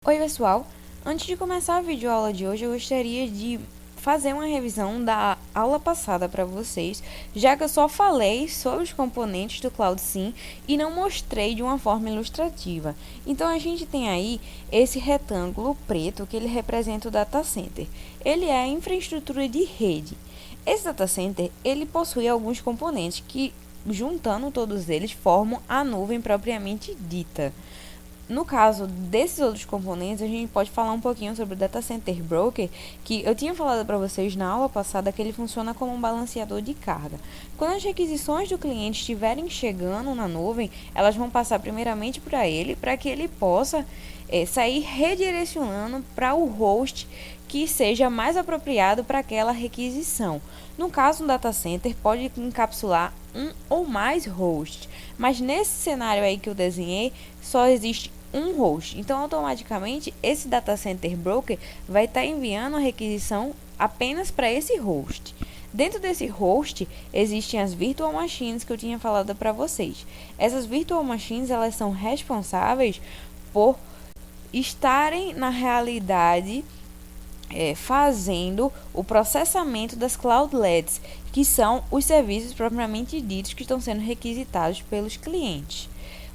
Oi pessoal, antes de começar a videoaula de hoje eu gostaria de fazer uma revisão da aula passada para vocês, já que eu só falei sobre os componentes do CloudSIM e não mostrei de uma forma ilustrativa. Então a gente tem aí esse retângulo preto que ele representa o data center. Ele é a infraestrutura de rede. Esse data center ele possui alguns componentes que, juntando todos eles, formam a nuvem propriamente dita. No caso desses outros componentes, a gente pode falar um pouquinho sobre o Data Center Broker, que eu tinha falado para vocês na aula passada que ele funciona como um balanceador de carga. Quando as requisições do cliente estiverem chegando na nuvem, elas vão passar primeiramente para ele, para que ele possa sair redirecionando para o host que seja mais apropriado para aquela requisição. No caso, um data center pode encapsular um ou mais hosts, mas nesse cenário aí que eu desenhei, só existe um host. Então, automaticamente, esse data center broker vai estar enviando a requisição apenas para esse host. Dentro desse host, existem as virtual machines que eu tinha falado para vocês. Essas virtual machines, elas são responsáveis por estarem na realidade fazendo o processamento das cloudlets, que são os serviços propriamente ditos que estão sendo requisitados pelos clientes.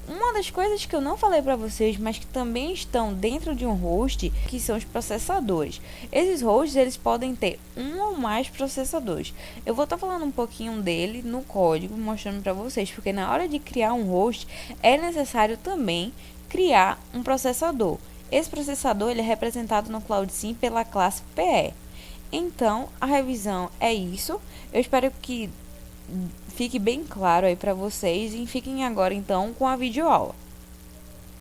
Uma das coisas que eu não falei para vocês, mas que também estão dentro de um host, que são os processadores. Esses hosts, eles podem ter um ou mais processadores. Eu vou estar falando um pouquinho dele no código, mostrando para vocês, porque na hora de criar um host, é necessário também criar um processador. Esse processador ele é representado no CloudSIM pela classe PE. Então, a revisão é isso. Eu espero que fique bem claro aí para vocês e fiquem agora então com a videoaula.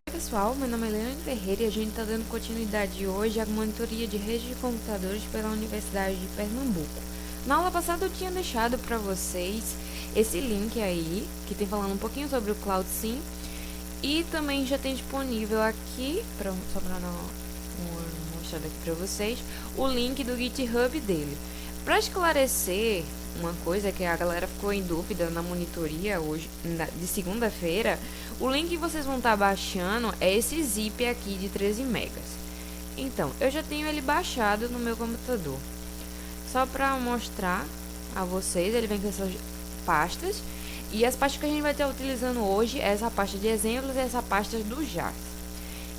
Oi pessoal, meu nome é Helena Ferreira e a gente está dando continuidade hoje à monitoria de rede de computadores pela Universidade de Pernambuco. Na aula passada eu tinha deixado para vocês esse link aí, que tem falando um pouquinho sobre o CloudSIM, e também já tem disponível aqui, só para não mostrar aqui para vocês, o link do GitHub dele. Para esclarecer uma coisa que a galera ficou em dúvida na monitoria hoje, de segunda-feira, o link que vocês vão estar baixando é esse zip aqui de 13 megas. Então, eu já tenho ele baixado no meu computador. Só para mostrar a vocês, ele vem com essas pastas. E as pastas que a gente vai estar utilizando hoje é essa pasta de exemplos e essa pasta do JAX.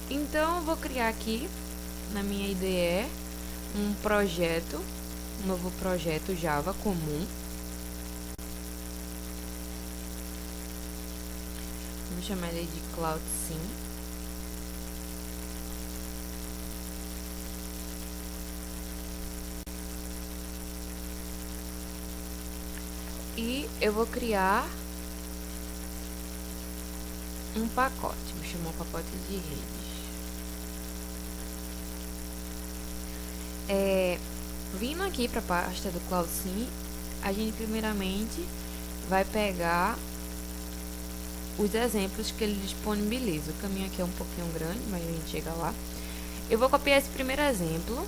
Então, eu vou criar aqui na minha IDE um novo projeto Java comum. Vamos chamar ele de CloudSIM. E eu vou criar um pacote, vou chamar um pacote de redes. Vindo aqui para a pasta do CloudSIM, a gente primeiramente vai pegar os exemplos que ele disponibiliza. O caminho aqui é um pouquinho grande, mas a gente chega lá. Eu vou copiar esse primeiro exemplo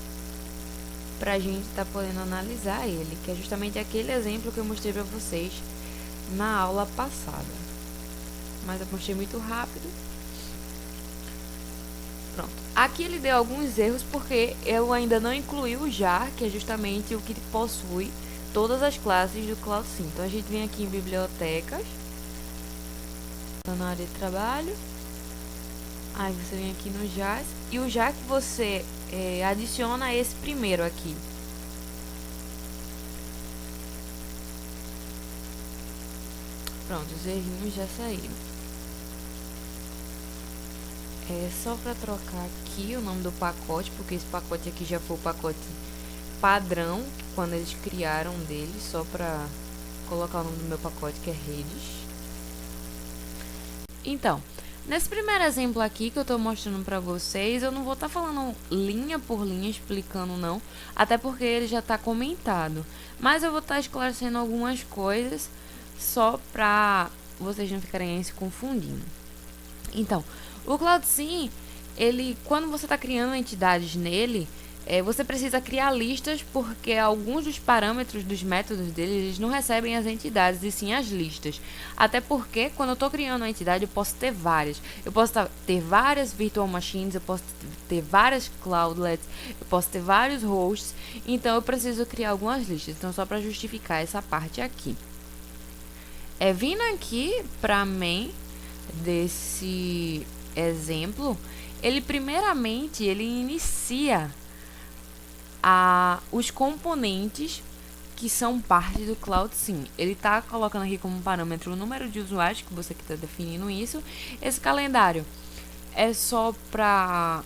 para a gente estar podendo analisar ele, que é justamente aquele exemplo que eu mostrei para vocês na aula passada. Mas eu mostrei muito rápido. Pronto. Aqui ele deu alguns erros porque eu ainda não incluí o jar, que é justamente o que possui todas as classes do CloudSIM. Então a gente vem aqui em bibliotecas, na área de trabalho, aí você vem aqui no jar, e o jar que você adiciona esse primeiro aqui. Pronto, os errinhos já saíram. É só para trocar aqui o nome do pacote, porque esse pacote aqui já foi o pacote padrão quando eles criaram dele, só para colocar o nome do meu pacote, que é redes. Então, nesse primeiro exemplo aqui que eu estou mostrando para vocês, eu não vou estar falando linha por linha, explicando não, até porque ele já está comentado. Mas eu vou estar esclarecendo algumas coisas, só para vocês não ficarem se confundindo. Então, o CloudSIM, quando você está criando entidades nele, Você precisa criar listas porque alguns dos parâmetros dos métodos deles eles não recebem as entidades e sim as listas. Até porque quando eu estou criando uma entidade eu posso ter várias. Eu posso ter várias virtual machines, eu posso ter várias cloudlets, eu posso ter vários hosts. Então eu preciso criar algumas listas. Então só para justificar essa parte aqui. Vindo aqui para main desse exemplo, ele primeiramente ele inicia os componentes que são parte do CloudSIM. Ele está colocando aqui como parâmetro o número de usuários, que você que está definindo isso. Esse calendário é só para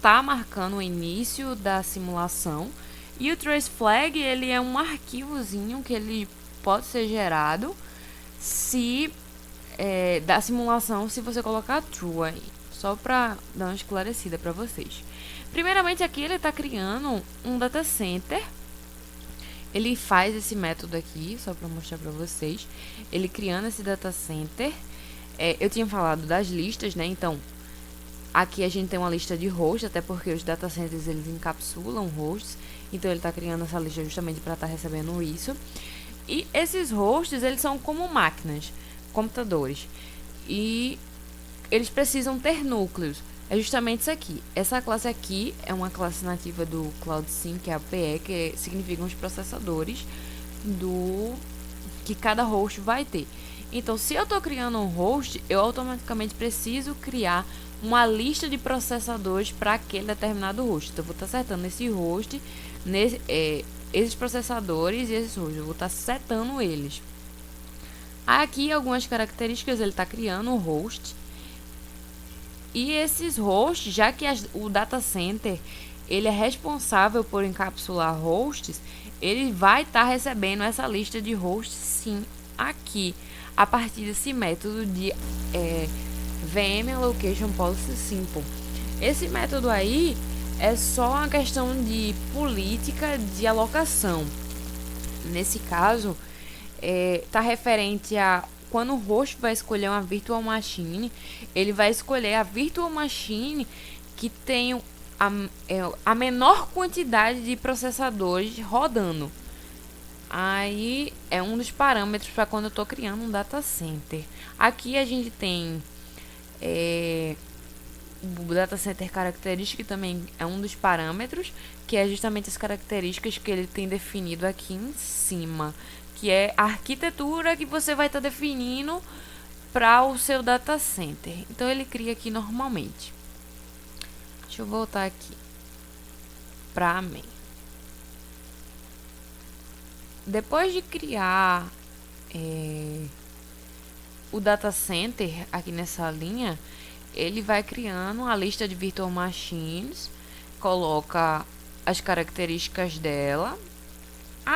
tá marcando o início da simulação. E o trace flag, ele é um arquivozinho que ele pode ser gerado se da simulação se você colocar true aí. Só para dar uma esclarecida para vocês. Primeiramente aqui ele está criando um data center. Ele faz esse método aqui, só para mostrar para vocês. Ele criando esse data center. Eu tinha falado das listas, né? Então, aqui a gente tem uma lista de hosts, até porque os data centers eles encapsulam hosts. Então, ele está criando essa lista justamente para estar recebendo isso. E esses hosts, eles são como máquinas, computadores. E eles precisam ter núcleos. É justamente isso aqui. Essa classe aqui é uma classe nativa do CloudSIM, que é a PE, que significam os processadores que cada host vai ter. Então, se eu estou criando um host, eu automaticamente preciso criar uma lista de processadores para aquele determinado host. Então, eu vou estar setando esse host, esses processadores e esses hosts. Eu vou estar setando eles. Aqui, algumas características, ele está criando um host. E esses hosts, já que o data center ele é responsável por encapsular hosts, ele vai estar recebendo essa lista de hosts sim aqui, a partir desse método de VM Allocation Policy Simple. Esse método aí é só uma questão de política de alocação. Nesse caso, está referente a quando o host vai escolher uma virtual machine, ele vai escolher a virtual machine que tem a menor quantidade de processadores rodando. Aí é um dos parâmetros para quando eu estou criando um data center. Aqui a gente tem o data center característica, que também é um dos parâmetros, que é justamente as características que ele tem definido aqui em cima, que é a arquitetura que você vai estar definindo para o seu data center. Então ele cria aqui normalmente. Deixa eu voltar aqui para main. Depois de criar o data center aqui nessa linha, ele vai criando a lista de virtual machines, coloca as características dela.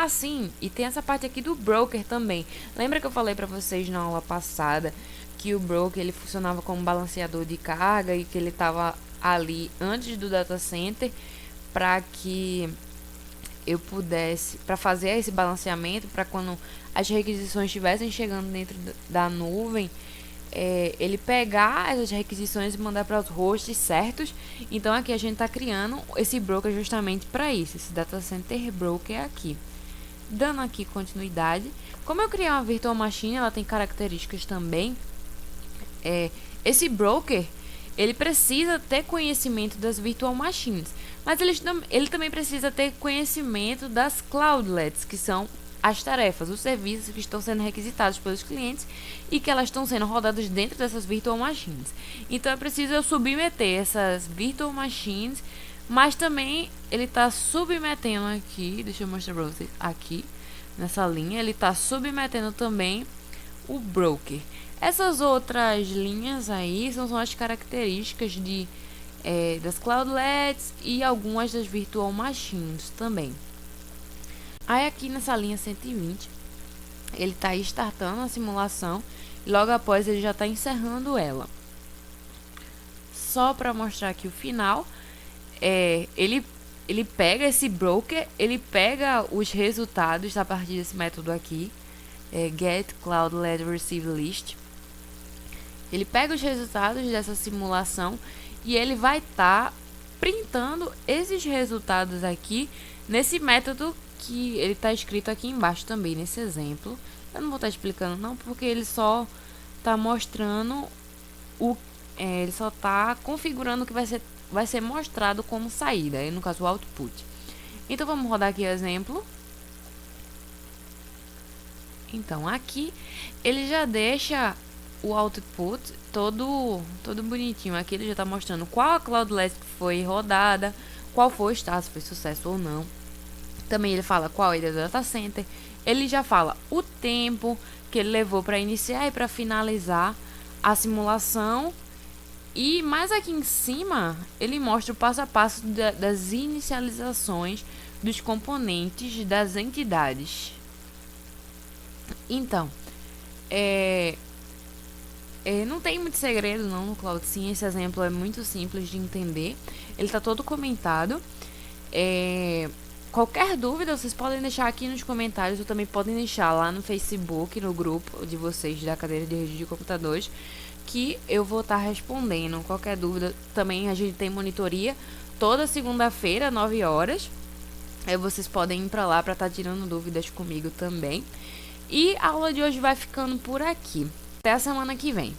Sim, e tem essa parte aqui do broker também. Lembra que eu falei para vocês na aula passada que o broker ele funcionava como balanceador de carga e que ele estava ali antes do data center para que eu pudesse, para fazer esse balanceamento, para quando as requisições estivessem chegando dentro da nuvem, ele pegar essas requisições e mandar para os hosts certos. Então aqui a gente está criando esse broker justamente para isso, esse data center broker aqui. Dando aqui continuidade, como eu criei uma virtual machine, ela tem características também. Esse broker ele precisa ter conhecimento das virtual machines, mas ele também precisa ter conhecimento das cloudlets, que são as tarefas, os serviços que estão sendo requisitados pelos clientes e que elas estão sendo rodadas dentro dessas virtual machines. Então é preciso eu submeter essas virtual machines, mas também ele está submetendo aqui, deixa eu mostrar para vocês, aqui nessa linha, ele está submetendo também o broker. Essas outras linhas aí são as características das cloudlets e algumas das virtual machines também. Aí aqui nessa linha 120, ele está startando a simulação e logo após ele já está encerrando ela. Só para mostrar aqui o final, ele pega esse broker, ele pega os resultados a partir desse método aqui, get cloudlet receive list. Ele pega os resultados dessa simulação e ele vai estar printando esses resultados aqui nesse método que ele está escrito aqui embaixo também, nesse exemplo. Eu não vou estar explicando não, porque ele só está mostrando ele só está configurando o que vai ser mostrado como saída, aí no caso o output. Então vamos rodar aqui o exemplo. Então aqui ele já deixa o output todo bonitinho. Aqui ele já está mostrando qual a Cloudlet que foi rodada, qual foi o estado, se foi sucesso ou não. Também ele fala qual é o data center. Ele já fala o tempo que ele levou para iniciar e para finalizar a simulação. E mais aqui em cima, ele mostra o passo a passo das inicializações dos componentes das entidades. Então, não tem muito segredo não no CloudSim. Esse exemplo é muito simples de entender. Ele está todo comentado. Qualquer dúvida, vocês podem deixar aqui nos comentários, ou também podem deixar lá no Facebook, no grupo de vocês da cadeira de rede de computadores, que eu vou estar respondendo. Qualquer dúvida, também a gente tem monitoria toda segunda-feira, 9 horas. Aí vocês podem ir para lá para estar tirando dúvidas comigo também. E a aula de hoje vai ficando por aqui. Até a semana que vem.